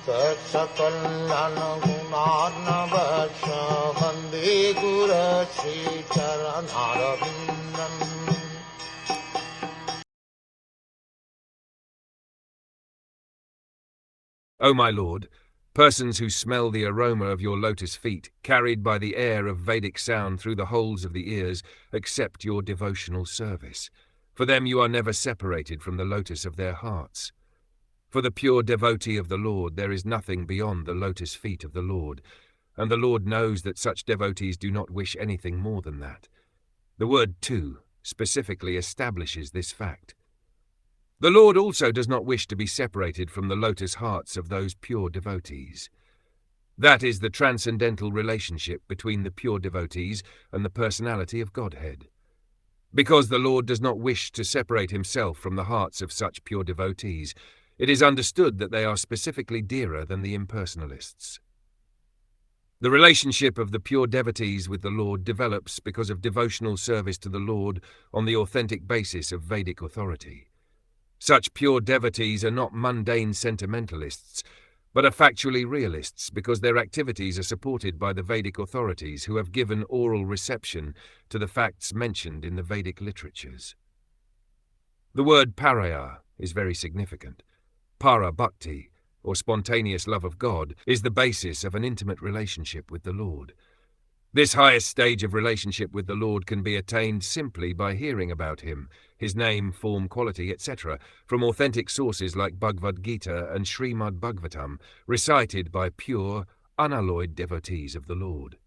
Saksakalyan gunarnavasya Vande Guru Sri Charanaravindan. O my Lord, persons who smell the aroma of your lotus feet, carried by the air of Vedic sound through the holes of the ears, accept your devotional service. For them you are never separated from the lotus of their hearts. For the pure devotee of the Lord there is nothing beyond the lotus feet of the Lord, and the Lord knows that such devotees do not wish anything more than that. The word "tu" specifically establishes this fact. The Lord also does not wish to be separated from the lotus hearts of those pure devotees. That is the transcendental relationship between the pure devotees and the personality of Godhead. Because the Lord does not wish to separate himself from the hearts of such pure devotees, it is understood that they are specifically dearer than the impersonalists. The relationship of the pure devotees with the Lord develops because of devotional service to the Lord on the authentic basis of Vedic authority. Such pure devotees are not mundane sentimentalists, but are factually realists because their activities are supported by the Vedic authorities who have given oral reception to the facts mentioned in the Vedic literatures. The word paraya is very significant. Para bhakti, or spontaneous love of God, is the basis of an intimate relationship with the Lord. This highest stage of relationship with the Lord can be attained simply by hearing about him, his name, form, quality, etc., from authentic sources like Bhagavad Gita and Srimad Bhagwatam, recited by pure, unalloyed devotees of the Lord.